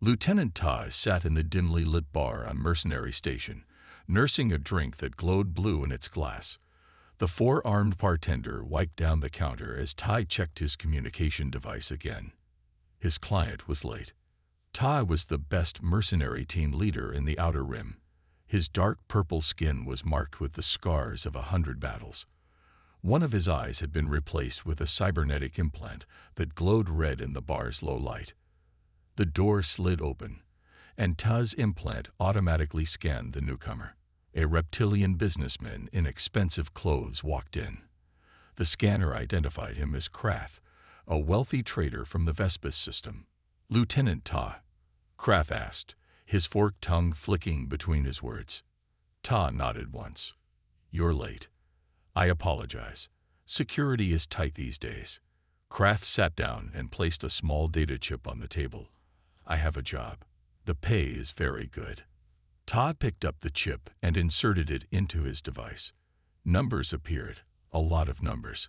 Lieutenant Ta sat in the dimly lit bar on Mercenary Station, nursing a drink that glowed blue in its glass. The four-armed bartender wiped down the counter as Tai checked his communication device again. His client was late. Tai was the best mercenary team leader in the Outer Rim. His dark purple skin was marked with the scars of 100 battles. One of his eyes had been replaced with a cybernetic implant that glowed red in the bar's low light. The door slid open, and Ta's implant automatically scanned the newcomer. A reptilian businessman in expensive clothes walked in. The scanner identified him as Krath, a wealthy trader from the Vespus system. "Lieutenant Ta?" Krath asked, his forked tongue flicking between his words. Ta nodded once. "You're late. I apologize. Security is tight these days." Kraft sat down and placed a small data chip on the table. "I have a job. The pay is very good." Todd picked up the chip and inserted it into his device. Numbers appeared, a lot of numbers.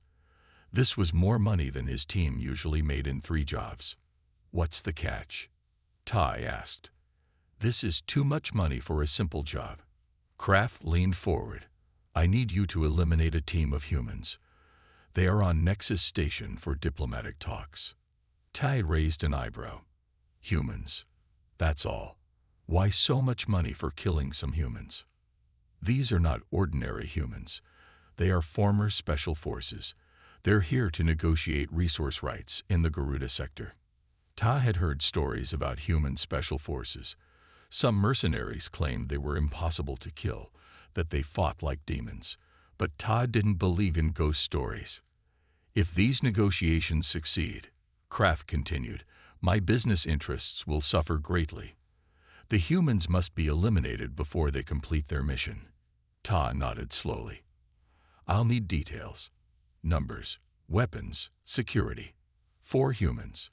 This was more money than his team usually made in 3 jobs. "What's the catch?" Tai asked. "This is too much money for a simple job." Kraft leaned forward. "I need you to eliminate a team of humans. They are on Nexus Station for diplomatic talks." Tai raised an eyebrow. "Humans? That's all. Why so much money for killing some humans?" "These are not ordinary humans. They are former special forces. They're here to negotiate resource rights in the Garuda sector." Ta had heard stories about human special forces. Some mercenaries claimed they were impossible to kill, that they fought like demons. But Ta didn't believe in ghost stories. "If these negotiations succeed," Krath continued, "my business interests will suffer greatly. The humans must be eliminated before they complete their mission." Ta nodded slowly. "I'll need details. Numbers, weapons, security. 4 humans.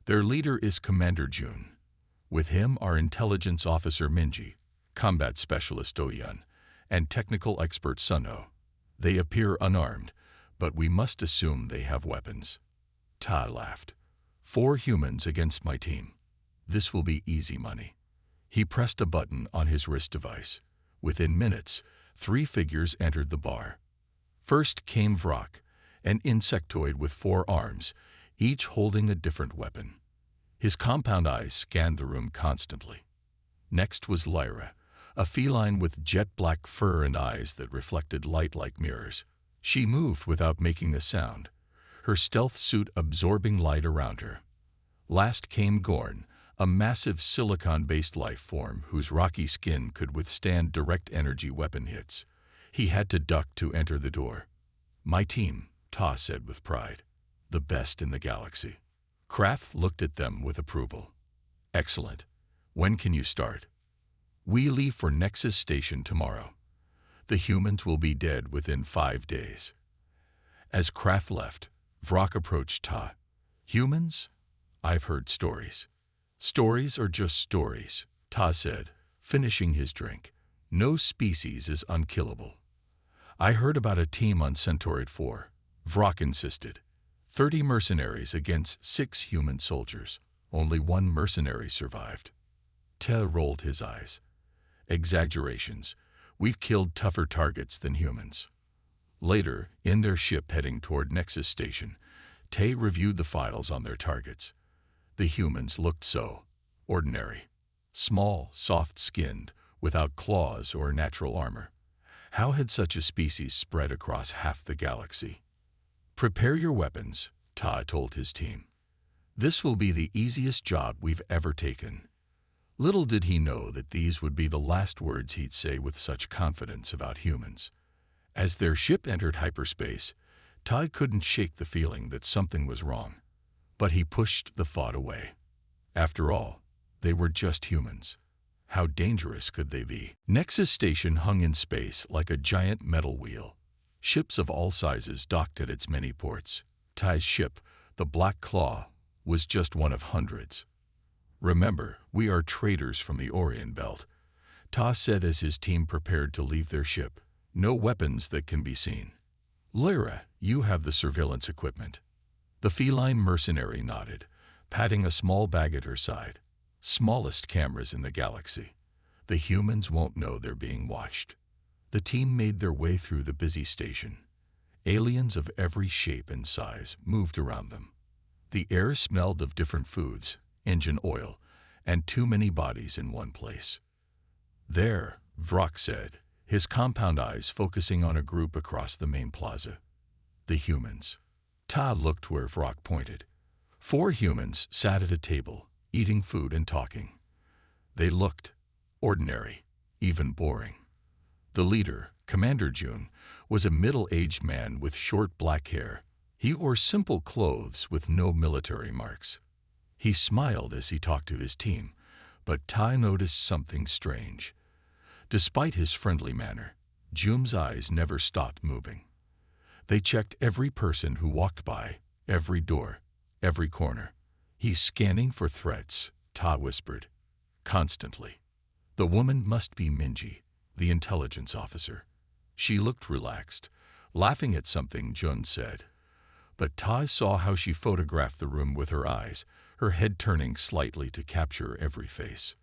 Their leader is Commander Jun. With him are Intelligence Officer Minji, Combat Specialist Doyun, and Technical Expert Sunho. They appear unarmed, but we must assume they have weapons." Ta laughed. 4 humans against my team. This will be easy money." He pressed a button on his wrist device. Within minutes, 3 figures entered the bar. First came Vrak, an insectoid with 4 arms, each holding a different weapon. His compound eyes scanned the room constantly. Next was Lyra, a feline with jet-black fur and eyes that reflected light like mirrors. She moved without making a sound, her stealth suit absorbing light around her. Last came Gorn, a massive silicon-based life form whose rocky skin could withstand direct energy weapon hits. He had to duck to enter the door. "My team," Ta said with pride. "The best in the galaxy." Krath looked at them with approval. "Excellent. When can you start?" "We leave for Nexus Station tomorrow. The humans will be dead within 5 days." As Kraft left, Vrak approached Ta. "Humans? I've heard stories." "Stories are just stories," Ta said, finishing his drink. "No species is unkillable." "I heard about a team on Centaurid 4, Vrak insisted. 30 mercenaries against 6 human soldiers. Only 1 mercenary survived. Ta rolled his eyes. "Exaggerations. We've killed tougher targets than humans." Later, in their ship heading toward Nexus Station, Tay reviewed the files on their targets. The humans looked so ordinary. Small, soft-skinned, without claws or natural armor. How had such a species spread across half the galaxy? "Prepare your weapons," Ta told his team. "This will be the easiest job we've ever taken." Little did he know that these would be the last words he'd say with such confidence about humans. As their ship entered hyperspace, Ta couldn't shake the feeling that something was wrong. But he pushed the thought away. After all, they were just humans. How dangerous could they be? Nexus Station hung in space like a giant metal wheel. Ships of all sizes docked at its many ports. Tai's ship, the Black Claw, was just one of hundreds. "Remember, we are traders from the Orion Belt," Ta said as his team prepared to leave their ship. "No weapons that can be seen. Lyra, you have the surveillance equipment." The feline mercenary nodded, patting a small bag at her side. Smallest cameras in the galaxy. The humans won't know they're being watched. The team made their way through the busy station. Aliens of every shape and size moved around them. The air smelled of different foods, engine oil, and too many bodies in one place. There, Vrock said, his compound eyes focusing on a group across the main plaza. The humans. Ta looked where Vrock pointed. 4 humans sat at a table, eating food and talking. They looked ordinary, even boring. The leader, Commander June, was a middle-aged man with short black hair. He wore simple clothes with no military marks. He smiled as he talked to his team, but Tai noticed something strange. Despite his friendly manner, June's eyes never stopped moving. They checked every person who walked by, every door, every corner. "He's scanning for threats," Ta whispered. "Constantly." "The woman must be Minji, the intelligence officer." She looked relaxed, laughing at something Jun said. But Ta saw how she photographed the room with her eyes, her head turning slightly to capture every face.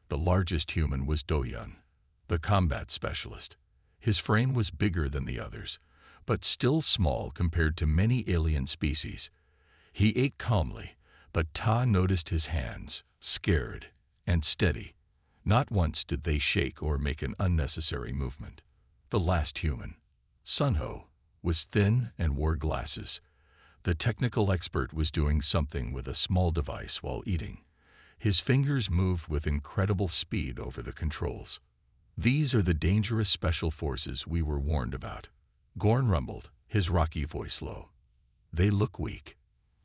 The largest human was Do-Yun, the combat specialist. His frame was bigger than the others, but still small compared to many alien species. He ate calmly, but Ta noticed his hands, scared and steady. Not once did they shake or make an unnecessary movement. The last human, Sunho, was thin and wore glasses. The technical expert was doing something with a small device while eating. His fingers moved with incredible speed over the controls. "These are the dangerous special forces we were warned about," Gorn rumbled, his rocky voice low. "They look weak.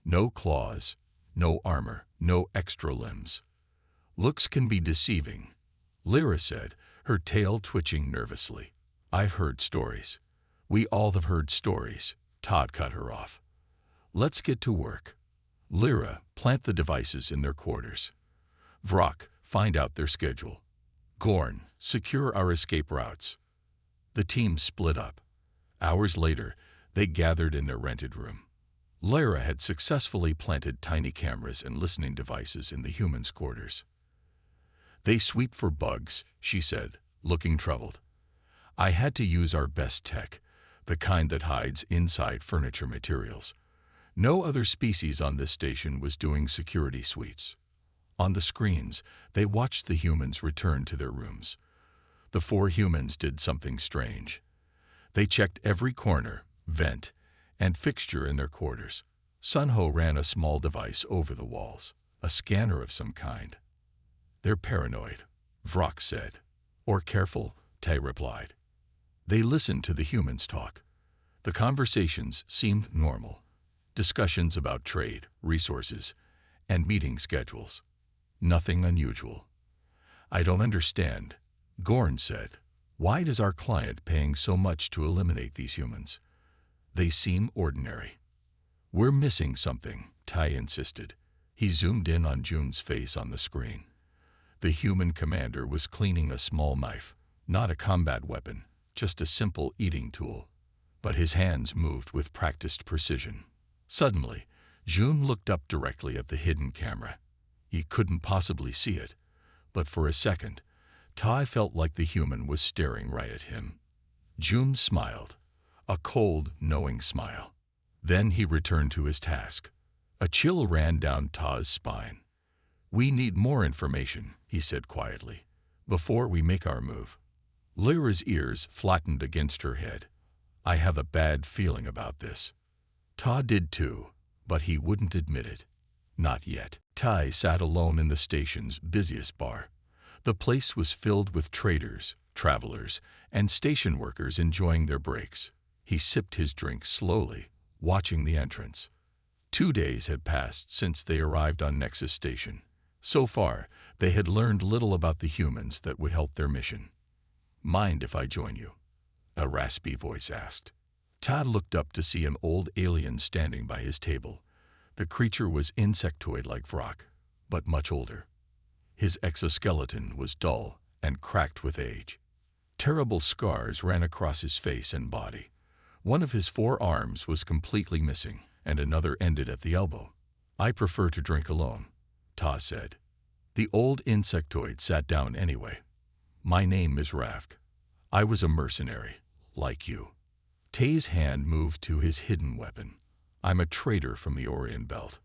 No claws, no armor, no extra limbs. Looks can be deceiving," Lyra said, her tail twitching nervously. "I've heard stories." "We all have heard stories," Todd cut her off. "Let's get to work. Lyra, plant the devices in their quarters. Vrock, find out their schedule. Gorn, secure our escape routes." The team split up. Hours later, they gathered in their rented room. Lyra had successfully planted tiny cameras and listening devices in the humans' quarters. "They sweep for bugs," she said, looking troubled. "I had to use our best tech, the kind that hides inside furniture materials. No other species on this station was doing security sweeps." On the screens, they watched the humans return to their rooms. The 4 humans did something strange. They checked every corner, vent, and fixture in their quarters. Sunho ran a small device over the walls, a scanner of some kind. "They're paranoid," Vrock said. "Or careful," Tay replied. They listened to the humans talk. The conversations seemed normal. Discussions about trade, resources, and meeting schedules. Nothing unusual. "I don't understand," Gorn said. "Why does our client paying so much to eliminate these humans? They seem ordinary." "We're missing something," Tai insisted. He zoomed in on June's face on the screen. The human commander was cleaning a small knife, not a combat weapon, just a simple eating tool. But his hands moved with practiced precision. Suddenly, June looked up directly at the hidden camera. He couldn't possibly see it, but for a second, Tai felt like the human was staring right at him. June smiled, a cold, knowing smile. Then he returned to his task. A chill ran down Ta's spine. "We need more information," he said quietly, "before we make our move." Lyra's ears flattened against her head. "I have a bad feeling about this." Ta did too, but he wouldn't admit it. Not yet. Tai sat alone in the station's busiest bar. The place was filled with traders, travelers, and station workers enjoying their breaks. He sipped his drink slowly, watching the entrance. 2 days had passed since they arrived on Nexus Station. So far, they had learned little about the humans that would help their mission. "Mind if I join you?" a raspy voice asked. Todd looked up to see an old alien standing by his table. The creature was insectoid like Vrock, but much older. His exoskeleton was dull and cracked with age. Terrible scars ran across his face and body. One of his 4 arms was completely missing, and another ended at the elbow. "I prefer to drink alone," Ta said. The old insectoid sat down anyway. My name is Rafk. I was a mercenary, like you. Tay's hand moved to his hidden weapon. I'm a traitor from the Orion Belt.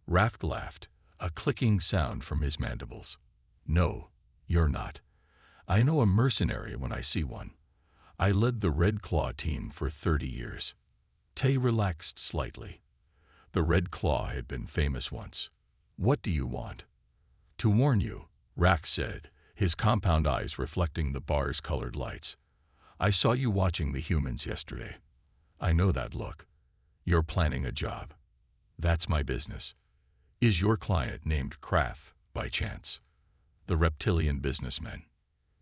Rafk laughed, a clicking sound from his mandibles. No, you're not. I know a mercenary when I see one. I led the Red Claw team for 30 years. Tay relaxed slightly. The Red Claw had been famous once. What do you want? To warn you, Rafk said, his compound eyes reflecting the bar's colored lights. I saw you watching the humans yesterday. I know that look. You're planning a job. That's my business. Is your client named Krath, by chance? The reptilian businessman.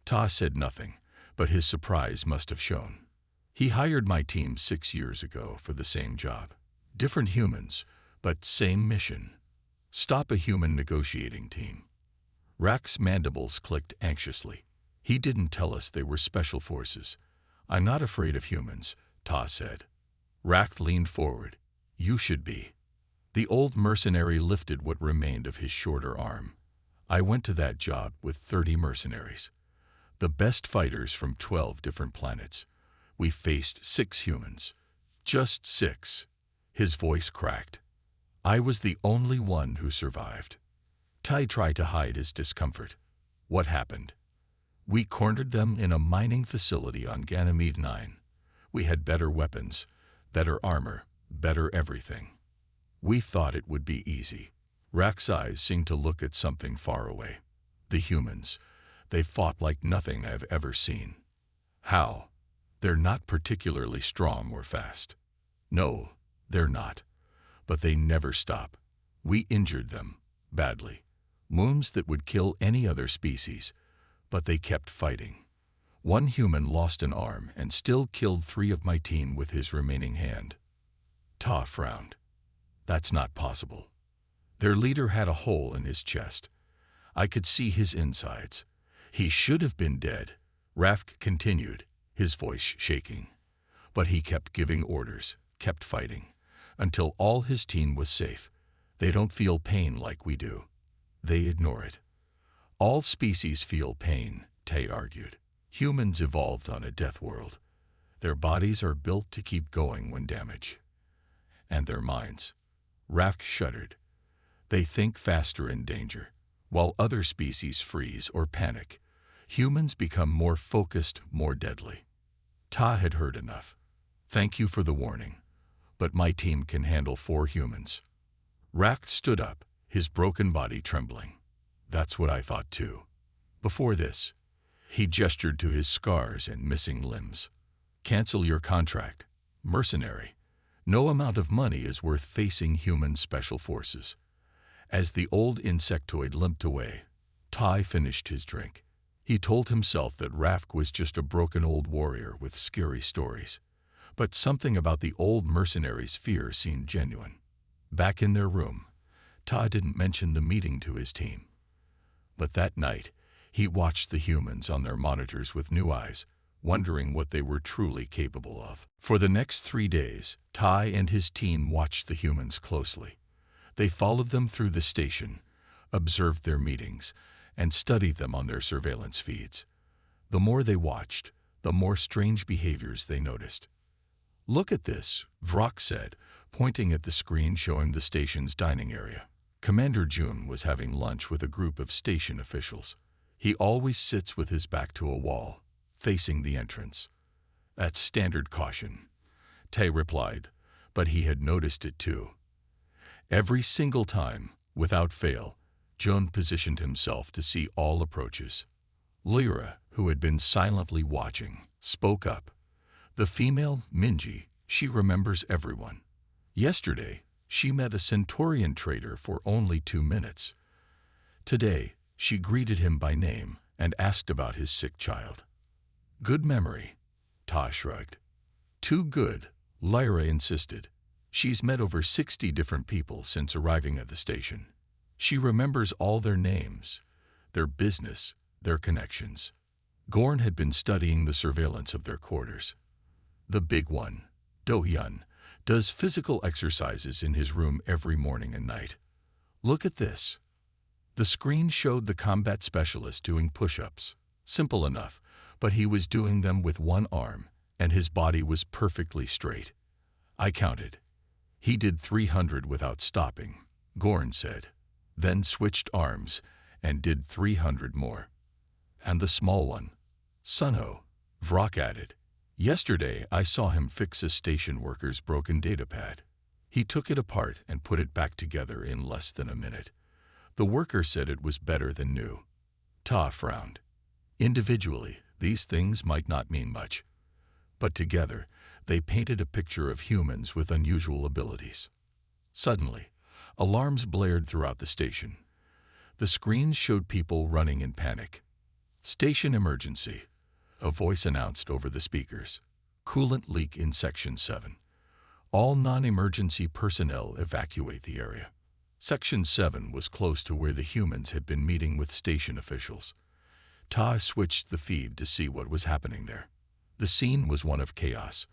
Ta said nothing, but his surprise must have shown. He hired my team 6 years ago for the same job. Different humans, but same mission. Stop a human negotiating team. Rafk's mandibles clicked anxiously. He didn't tell us they were special forces. I'm not afraid of humans, Ta said. Rafk leaned forward. You should be. The old mercenary lifted what remained of his shorter arm. I went to that job with 30 mercenaries. The best fighters from 12 different planets. We faced 6 humans. Just 6. His voice cracked. I was the only one who survived. Tai tried to hide his discomfort. What happened? We cornered them in a mining facility on Ganymede 9. We had better weapons, better armor, better everything. We thought it would be easy. Rafk's eyes seemed to look at something far away. The humans. They fought like nothing I've ever seen. How? They're not particularly strong or fast. No, they're not. But they never stop. We injured them, badly. Wounds that would kill any other species. But they kept fighting. One human lost an arm and still killed 3 of my team with his remaining hand. Ta frowned. That's not possible. Their leader had a hole in his chest. I could see his insides. He should have been dead, Rafk continued, his voice shaking. But he kept giving orders, kept fighting, until all his team was safe. They don't feel pain like we do. They ignore it. All species feel pain, Tay argued. Humans evolved on a death world. Their bodies are built to keep going when damaged. And their minds. Rafk shuddered. They think faster in danger. While other species freeze or panic, humans become more focused, more deadly. Ta had heard enough. Thank you for the warning, but my team can handle 4 humans. Rafk stood up, his broken body trembling. That's what I thought too. Before this, he gestured to his scars and missing limbs. Cancel your contract. Mercenary. No amount of money is worth facing human special forces. As the old insectoid limped away, Tai finished his drink. He told himself that Rafk was just a broken old warrior with scary stories. But something about the old mercenary's fear seemed genuine. Back in their room, Ta didn't mention the meeting to his team. But that night, he watched the humans on their monitors with new eyes, wondering what they were truly capable of. For the next 3 days, Tai and his team watched the humans closely. They followed them through the station, observed their meetings, and studied them on their surveillance feeds. The more they watched, the more strange behaviors they noticed. Look at this, Vrock said, pointing at the screen showing the station's dining area. Commander June was having lunch with a group of station officials. He always sits with his back to a wall, facing the entrance. That's standard caution, Tay replied, but he had noticed it too. Every single time, without fail, June positioned himself to see all approaches. Lyra, who had been silently watching, spoke up. The female, Minji, she remembers everyone. Yesterday, she met a Centaurian trader for only 2 minutes. Today, she greeted him by name and asked about his sick child. Good memory, Ta shrugged. Too good, Lyra insisted. She's met over 60 different people since arriving at the station. She remembers all their names, their business, their connections. Gorn had been studying the surveillance of their quarters. The big one, Do-Hyun, does physical exercises in his room every morning and night. Look at this. The screen showed the combat specialist doing push-ups. Simple enough, but he was doing them with one arm, and his body was perfectly straight. I counted. He did 300 without stopping, Gorn said, then switched arms and did 300 more. And the small one? Sunho, Vrock added. Yesterday I saw him fix a station worker's broken datapad. He took it apart and put it back together in less than a minute. The worker said it was better than new. Ta frowned. Individually, these things might not mean much, but together they painted a picture of humans with unusual abilities. Suddenly, alarms blared throughout the station. The screens showed people running in panic. "Station emergency," a voice announced over the speakers. "Coolant leak in Section 7. All non-emergency personnel evacuate the area." Section 7 was close to where the humans had been meeting with station officials. Ta switched the feed to see what was happening there. The scene was one of chaos.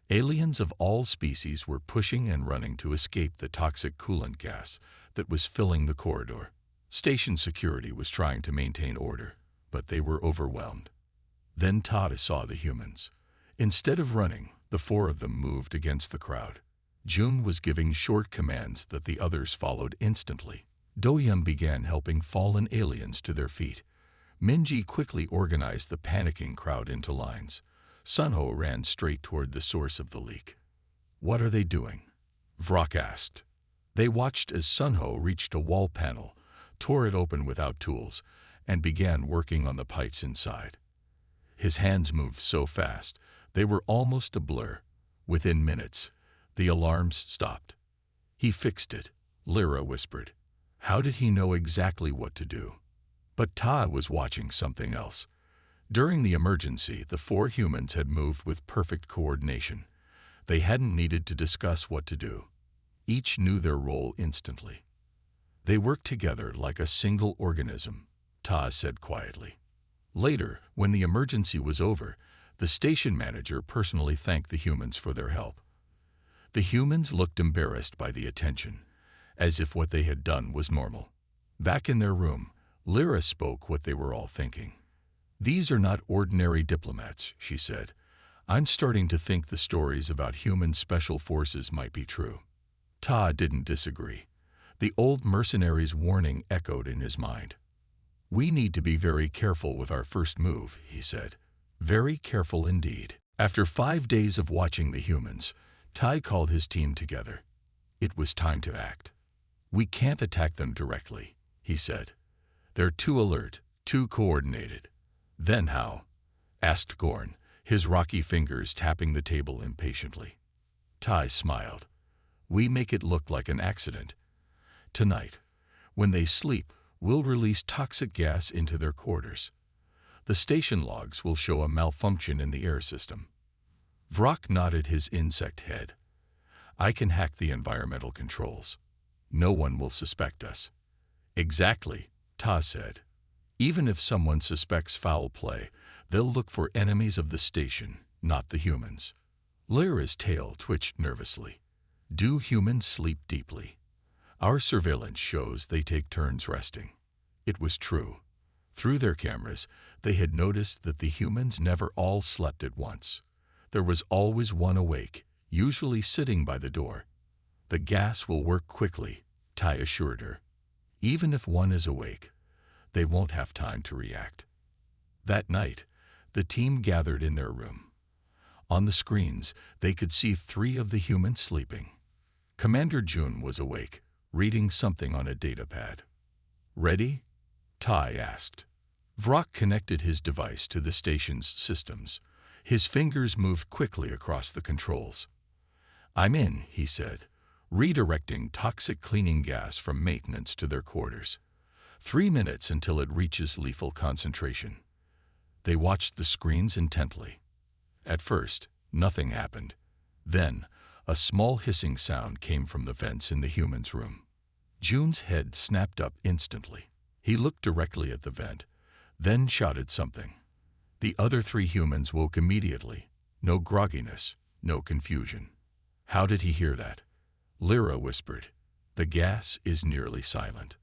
Aliens of all species were pushing and running to escape the toxic coolant gas that was filling the corridor. Station security was trying to maintain order, but they were overwhelmed. Then Ta saw the humans. Instead of running, the four of them moved against the crowd. Jun was giving short commands that the others followed instantly. Do-young began helping fallen aliens to their feet. Minji quickly organized the panicking crowd into lines. Sunho ran straight toward the source of the leak. "What are they doing?" Vrock asked. They watched as Sunho reached a wall panel, tore it open without tools, and began working on the pipes inside. His hands moved so fast, they were almost a blur. Within minutes, the alarms stopped. "He fixed it," Lyra whispered. How did he know exactly what to do? But Ta was watching something else. During the emergency, the four humans had moved with perfect coordination. They hadn't needed to discuss what to do. Each knew their role instantly. They worked together like a single organism, Ta said quietly. Later, when the emergency was over, the station manager personally thanked the humans for their help. The humans looked embarrassed by the attention, as if what they had done was normal. Back in their room, Lyra spoke what they were all thinking. "These are not ordinary diplomats," she said. "I'm starting to think the stories about human special forces might be true." Ta didn't disagree. The old mercenary's warning echoed in his mind. "We need to be very careful with our first move," he said. "Very careful indeed." After 5 days of watching the humans, Tai called his team together. It was time to act. "We can't attack them directly," he said. "They're too alert, too coordinated." "Then how?" asked Gorn, his rocky fingers tapping the table impatiently. Tai smiled. "We make it look like an accident. Tonight, when they sleep, we'll release toxic gas into their quarters. The station logs will show a malfunction in the air system." Vrock nodded his insect head. "I can hack the environmental controls. No one will suspect us." "Exactly," Ta said. "Even if someone suspects foul play, they'll look for enemies of the station, not the humans." Lyra's tail twitched nervously. "Do humans sleep deeply? Our surveillance shows they take turns resting." It was true. Through their cameras, they had noticed that the humans never all slept at once. There was always one awake, usually sitting by the door. "The gas will work quickly," Tai assured her. "Even if one is awake, they won't have time to react." That night, the team gathered in their room. On the screens, they could see 3 of the humans sleeping. Commander Jun was awake, reading something on a datapad. "Ready?" Tai asked. Vrock connected his device to the station's systems. His fingers moved quickly across the controls. "I'm in," he said, redirecting toxic cleaning gas from maintenance to their quarters. 3 minutes until it reaches lethal concentration. They watched the screens intently. At first, nothing happened. Then, a small hissing sound came from the vents in the humans' room. Jun's head snapped up instantly. He looked directly at the vent, then shouted something. The other 3 humans woke immediately. No grogginess, no confusion. "How did he hear that?" Lyra whispered. "The gas is nearly silent."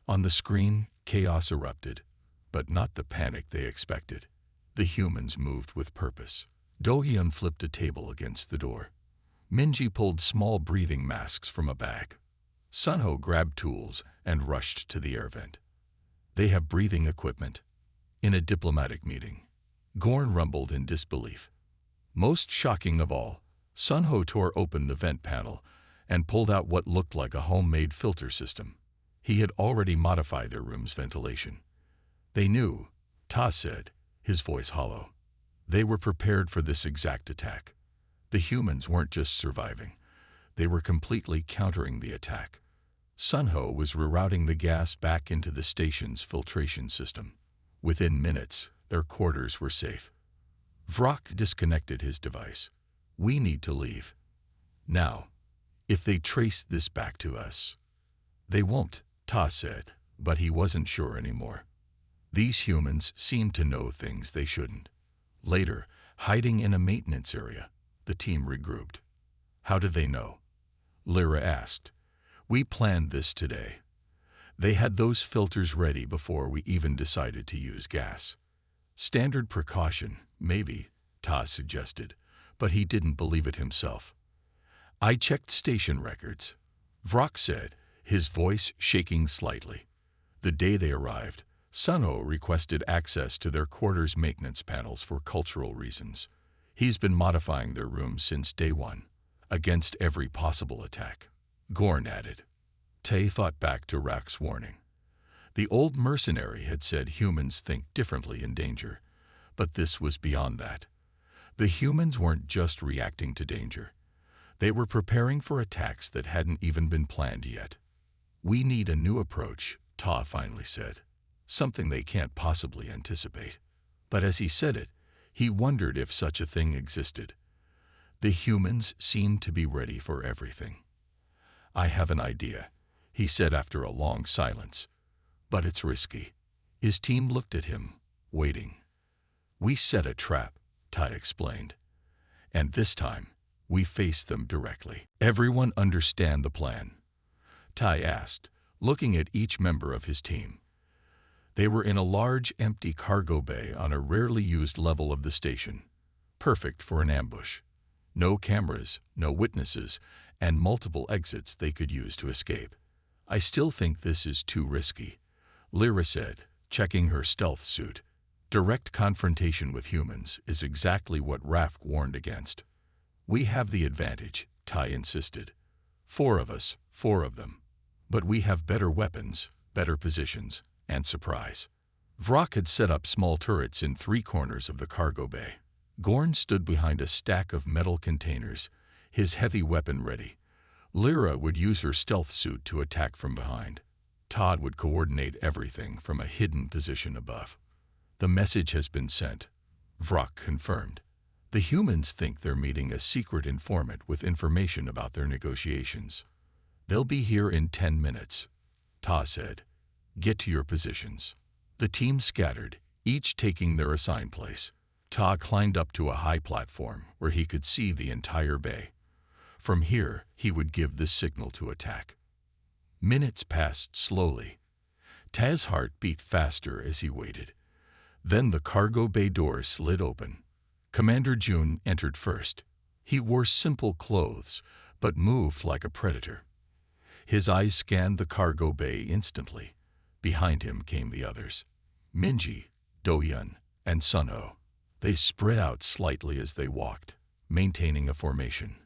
On the screen, chaos erupted, but not the panic they expected. The humans moved with purpose. Do-hyun flipped a table against the door. Minji pulled small breathing masks from a bag. Sunho grabbed tools and rushed to the air vent. They have breathing equipment. In a diplomatic meeting, Gorn rumbled in disbelief. Most shocking of all, Sunho tore open the vent panel and pulled out what looked like a homemade filter system. He had already modified their room's ventilation. They knew, Ta said, his voice hollow. They were prepared for this exact attack. The humans weren't just surviving. They were completely countering the attack. Sunho was rerouting the gas back into the station's filtration system. Within minutes, their quarters were safe. Vrock disconnected his device. We need to leave. Now, if they trace this back to us. They won't, Ta said, but he wasn't sure anymore. These humans seemed to know things they shouldn't. Later, hiding in a maintenance area, the team regrouped. How did they know? Lyra asked. We planned this today. They had those filters ready before we even decided to use gas. Standard precaution, maybe, Ta suggested, but he didn't believe it himself. I checked station records, Vrock said, his voice shaking slightly. The day they arrived, Sunho requested access to their quarters maintenance panels for cultural reasons. He's been modifying their rooms since day one, against every possible attack. Gorn added. Tay thought back to Rack's warning. The old mercenary had said humans think differently in danger, but this was beyond that. The humans weren't just reacting to danger. They were preparing for attacks that hadn't even been planned yet. We need a new approach, Ta finally said. Something they can't possibly anticipate. But as he said it, he wondered if such a thing existed. The humans seemed to be ready for everything. I have an idea, he said after a long silence. But it's risky. His team looked at him, waiting. We set a trap, Ta explained. And this time, we faced them directly. Everyone understand the plan? Tai asked, looking at each member of his team. They were in a large, empty cargo bay on a rarely used level of the station, perfect for an ambush. No cameras, no witnesses, and multiple exits they could use to escape. I still think this is too risky, Lyra said, checking her stealth suit. Direct confrontation with humans is exactly what Rafk warned against. We have the advantage, Tai insisted. 4 of us, 4 of them. But we have better weapons, better positions, and surprise. Vrock had set up small turrets in 3 corners of the cargo bay. Gorn stood behind a stack of metal containers, his heavy weapon ready. Lyra would use her stealth suit to attack from behind. Todd would coordinate everything from a hidden position above. The message has been sent, Vrock confirmed. The humans think they're meeting a secret informant with information about their negotiations. They'll be here in 10 minutes, Ta said. Get to your positions. The team scattered, each taking their assigned place. Ta climbed up to a high platform where he could see the entire bay. From here, he would give the signal to attack. Minutes passed slowly. Ta's heart beat faster as he waited. Then the cargo bay doors slid open. Commander Jun entered first. He wore simple clothes, but moved like a predator. His eyes scanned the cargo bay instantly. Behind him came the others. Minji, Do-hyun, and Sunho. They spread out slightly as they walked, maintaining a formation.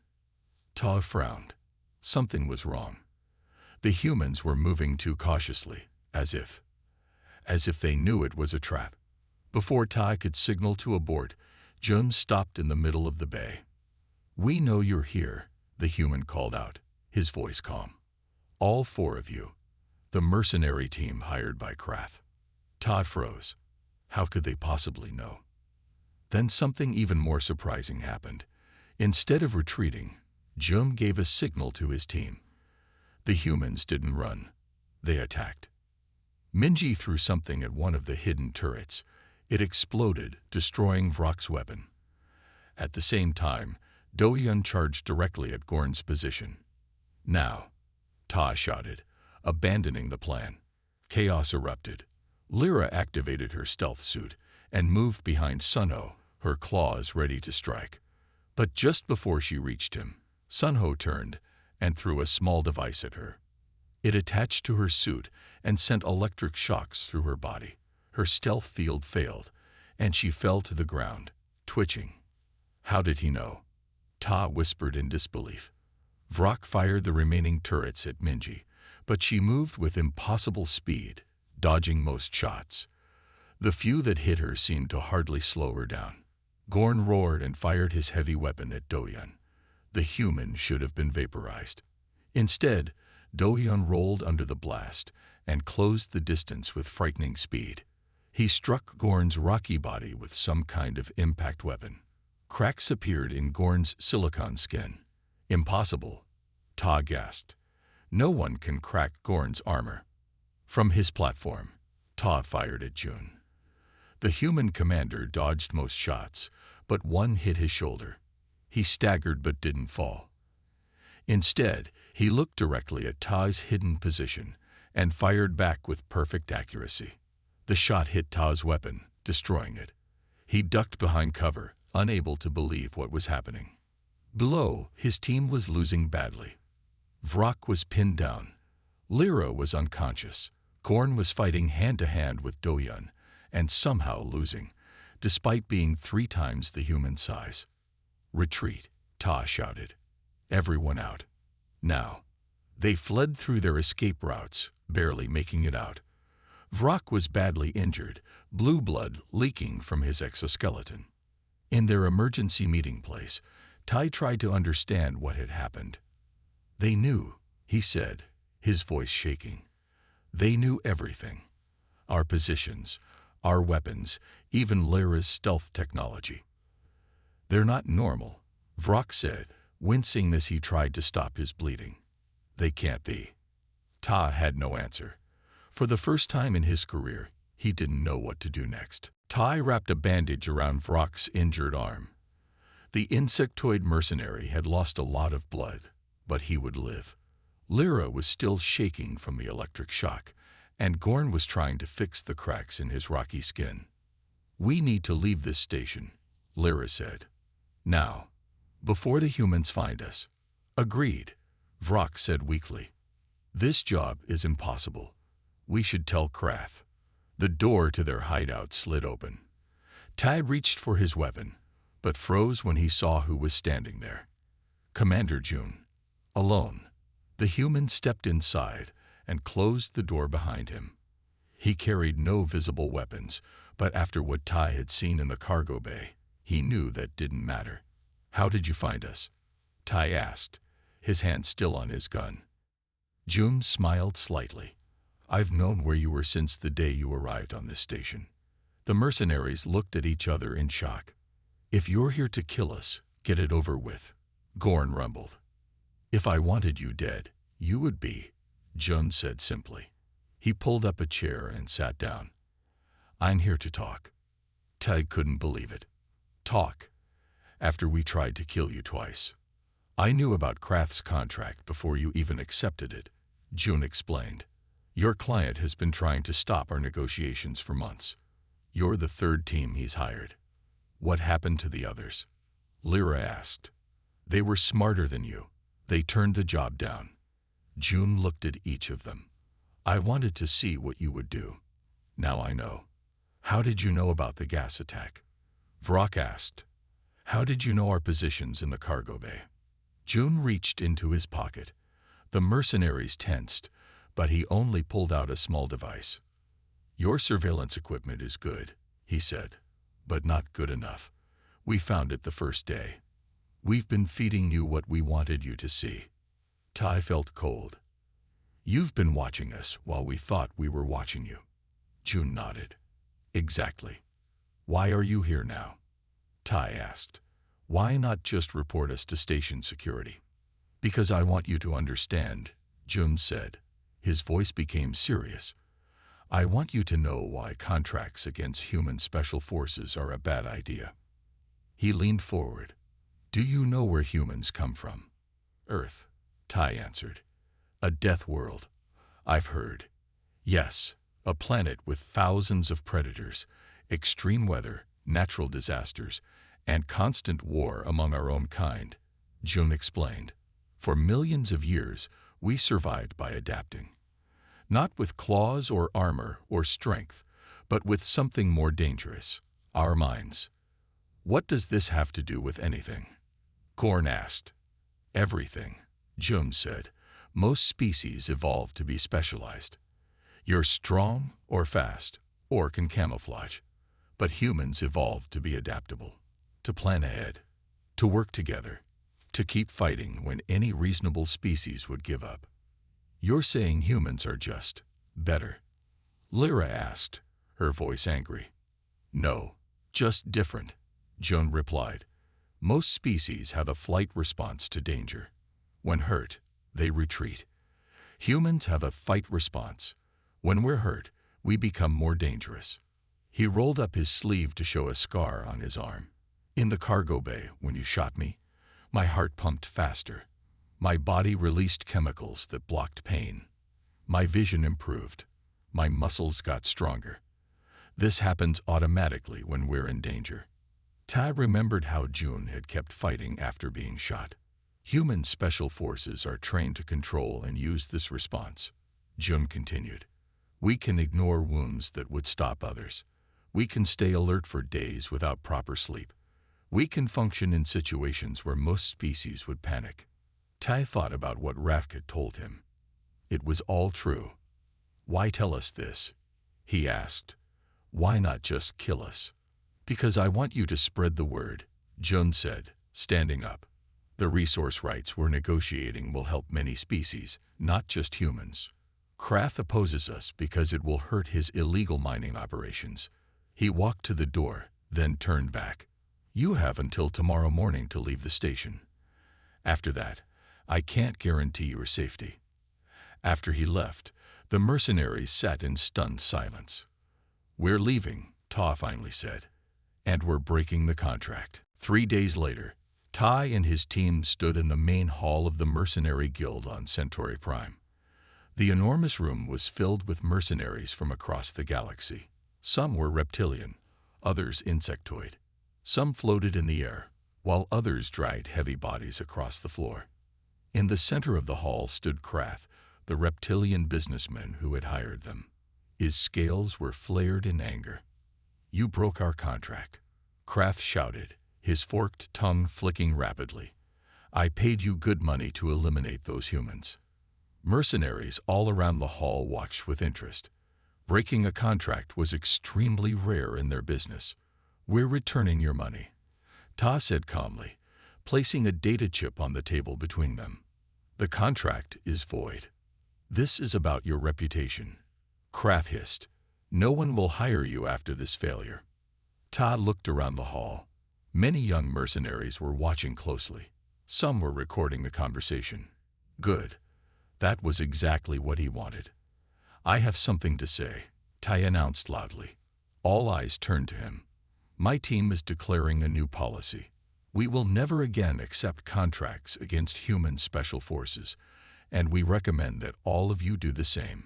Ta frowned. Something was wrong. The humans were moving too cautiously, as if they knew it was a trap. Before Ta could signal to abort, Jun stopped in the middle of the bay. We know you're here, the human called out, his voice calm. All 4 of you. The mercenary team hired by Krath. Ta froze. How could they possibly know? Then something even more surprising happened. Instead of retreating, Jun gave a signal to his team. The humans didn't run. They attacked. Minji threw something at one of the hidden turrets. It exploded, destroying Vrock's weapon. At the same time, Do-hyun charged directly at Gorn's position. Now, Ta shouted, abandoning the plan. Chaos erupted. Lyra activated her stealth suit and moved behind Sunho, her claws ready to strike. But just before she reached him, Sunho turned and threw a small device at her. It attached to her suit and sent electric shocks through her body. Her stealth field failed, and she fell to the ground, twitching. How did he know? Ta whispered in disbelief. Vrock fired the remaining turrets at Minji, but she moved with impossible speed, dodging most shots. The few that hit her seemed to hardly slow her down. Gorn roared and fired his heavy weapon at Do-hyun. The human should have been vaporized. Instead, Do-hyun rolled under the blast and closed the distance with frightening speed. He struck Gorn's rocky body with some kind of impact weapon. Cracks appeared in Gorn's silicon skin. Impossible, Ta gasped. No one can crack Gorn's armor. From his platform, Ta fired at Jun. The human commander dodged most shots, but one hit his shoulder. He staggered but didn't fall. Instead, he looked directly at Ta's hidden position and fired back with perfect accuracy. The shot hit Ta's weapon, destroying it. He ducked behind cover, unable to believe what was happening. Below, his team was losing badly. Vrock was pinned down. Lyra was unconscious. Gorn was fighting hand-to-hand with Do-hyun, and somehow losing, despite being 3 times the human size. Retreat, Ta shouted. Everyone out. Now. They fled through their escape routes, barely making it out. Vrock was badly injured, blue blood leaking from his exoskeleton. In their emergency meeting place, Tai tried to understand what had happened. They knew, he said, his voice shaking. They knew everything. Our positions, our weapons, even Lyra's stealth technology. They're not normal, Vrock said, wincing as he tried to stop his bleeding. They can't be. Ta had no answer. For the first time in his career, he didn't know what to do next. Tai wrapped a bandage around Vrock's injured arm. The insectoid mercenary had lost a lot of blood, but he would live. Lyra was still shaking from the electric shock, and Gorn was trying to fix the cracks in his rocky skin. We need to leave this station, Lyra said. Now, before the humans find us. Agreed, Vrock said weakly. This job is impossible. We should tell Krath. The door to their hideout slid open. Tai reached for his weapon, but froze when he saw who was standing there. Commander Jun. Alone. The human stepped inside and closed the door behind him. He carried no visible weapons, but after what Tai had seen in the cargo bay, he knew that didn't matter. How did you find us? Tai asked, his hand still on his gun. Jun smiled slightly. I've known where you were since the day you arrived on this station. The mercenaries looked at each other in shock. If you're here to kill us, get it over with, Gorn rumbled. If I wanted you dead, you would be, Jun said simply. He pulled up a chair and sat down. I'm here to talk. Tai couldn't believe it. Talk? After we tried to kill you twice. I knew about Krath's contract before you even accepted it, Jun explained. Your client has been trying to stop our negotiations for months. You're the 3rd team he's hired. What happened to the others? Lyra asked. They were smarter than you. They turned the job down. Jun looked at each of them. I wanted to see what you would do. Now I know. How did you know about the gas attack? Vrock asked. How did you know our positions in the cargo bay? Jun reached into his pocket. The mercenaries tensed, but he only pulled out a small device. Your surveillance equipment is good, he said, but not good enough. We found it the first day. We've been feeding you what we wanted you to see. Tai felt cold. You've been watching us while we thought we were watching you. Jun nodded. Exactly. Why are you here now? Tai asked. Why not just report us to station security? Because I want you to understand, Jun said. His voice became serious. I want you to know why contracts against human special forces are a bad idea. He leaned forward. Do you know where humans come from? Earth, Tai answered. A death world. I've heard. Yes, A planet with thousands of predators, extreme weather, natural disasters, and constant war among our own kind, June explained. For millions of years, we survived by adapting. Not with claws or armor or strength, but with something more dangerous, our minds. What does this have to do with anything? Gorn asked. Everything, June said. Most species evolved to be specialized. You're strong or fast, or can camouflage. But humans evolved to be adaptable, to plan ahead, to work together, to keep fighting when any reasonable species would give up. You're saying humans are just better? Lyra asked, her voice angry. No, just different, June replied. Most species have a flight response to danger. When hurt, they retreat. Humans have a fight response. When we're hurt, we become more dangerous. He rolled up his sleeve to show a scar on his arm. In the cargo bay, when you shot me, my heart pumped faster. My body released chemicals that blocked pain. My vision improved. My muscles got stronger. This happens automatically when we're in danger. Ty remembered how June had kept fighting after being shot. Human special forces are trained to control and use this response. June continued. We can ignore wounds that would stop others. We can stay alert for days without proper sleep. We can function in situations where most species would panic. Ty thought about what Rafk had told him. It was all true. Why tell us this? He asked. Why not just kill us? Because I want you to spread the word, June said, standing up. The resource rights we're negotiating will help many species, not just humans. Krath opposes us because it will hurt his illegal mining operations. He walked to the door, then turned back. You have until tomorrow morning to leave the station. After that, I can't guarantee your safety. After he left, the mercenaries sat in stunned silence. We're leaving, Ta finally said, and we're breaking the contract. 3 days later, Ty and his team stood in the main hall of the Mercenary Guild on Centauri Prime. The enormous room was filled with mercenaries from across the galaxy. Some were reptilian, others insectoid. Some floated in the air, while others dragged heavy bodies across the floor. In the center of the hall stood Krath, the reptilian businessman who had hired them. His scales were flared in anger. You broke our contract, Krath shouted, his forked tongue flicking rapidly. I paid you good money to eliminate those humans. Mercenaries all around the hall watched with interest. Breaking a contract was extremely rare in their business. We're returning your money, Ta said calmly, placing a data chip on the table between them. The contract is void. This is about your reputation. Krath hissed. No one will hire you after this failure. Ta looked around the hall. Many young mercenaries were watching closely. Some were recording the conversation. Good. That was exactly what he wanted. I have something to say, Tai announced loudly. All eyes turned to him. My team is declaring a new policy. We will never again accept contracts against human special forces, and we recommend that all of you do the same.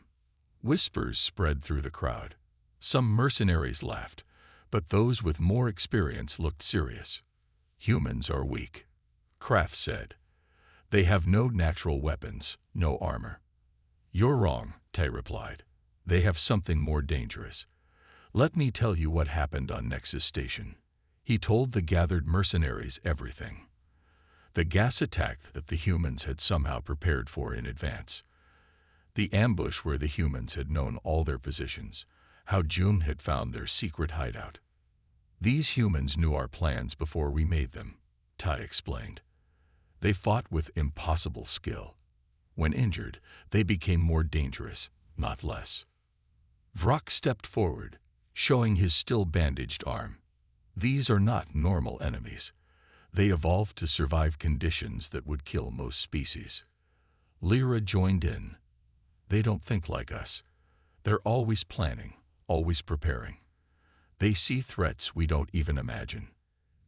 Whispers spread through the crowd. Some mercenaries laughed, but those with more experience looked serious. Humans are weak, Kraft said. They have no natural weapons, no armor. You're wrong, Tai replied. They have something more dangerous. Let me tell you what happened on Nexus Station. He told the gathered mercenaries everything. The gas attack that the humans had somehow prepared for in advance. The ambush where the humans had known all their positions. How June had found their secret hideout. These humans knew our plans before we made them, Tai explained. They fought with impossible skill. When injured, they became more dangerous, not less. Vrak stepped forward, showing his still bandaged arm. These are not normal enemies. They evolved to survive conditions that would kill most species. Lyra joined in. They don't think like us. They're always planning, always preparing. They see threats we don't even imagine.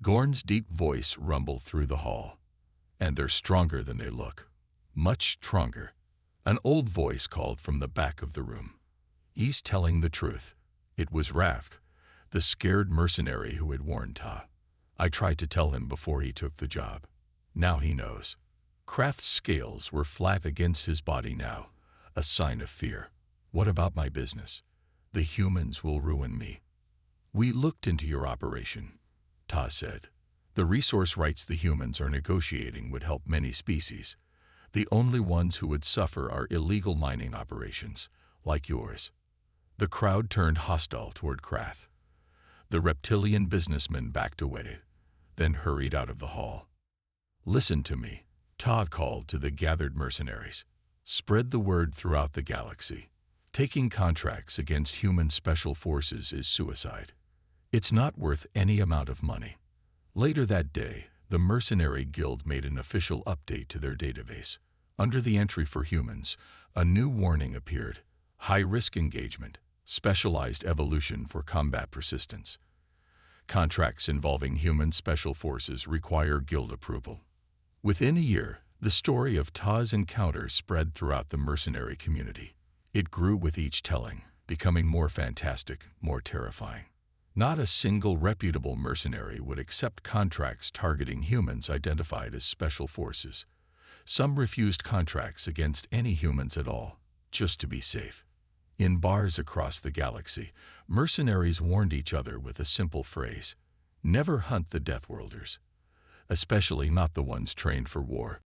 Gorn's deep voice rumbled through the hall. And they're stronger than they look. Much stronger. An old voice called from the back of the room. He's telling the truth. It was Rafk, the scared mercenary who had warned Ta. I tried to tell him before he took the job. Now he knows. Krath's scales were flat against his body now, a sign of fear. What about my business? The humans will ruin me. We looked into your operation, Ta said. The resource rights the humans are negotiating would help many species. The only ones who would suffer are illegal mining operations, like yours. The crowd turned hostile toward Krath. The reptilian businessman backed away, then hurried out of the hall. Listen to me, Ta called to the gathered mercenaries. Spread the word throughout the galaxy. Taking contracts against human special forces is suicide. It's not worth any amount of money. Later that day, the Mercenary Guild made an official update to their database. Under the entry for humans, a new warning appeared: high-risk engagement, specialized evolution for combat persistence. Contracts involving human special forces require guild approval. Within a year, the story of Ta's encounter spread throughout the mercenary community. It grew with each telling, becoming more fantastic, more terrifying. Not a single reputable mercenary would accept contracts targeting humans identified as special forces. Some refused contracts against any humans at all, just to be safe. In bars across the galaxy, mercenaries warned each other with a simple phrase: never hunt the Deathworlders, especially not the ones trained for war.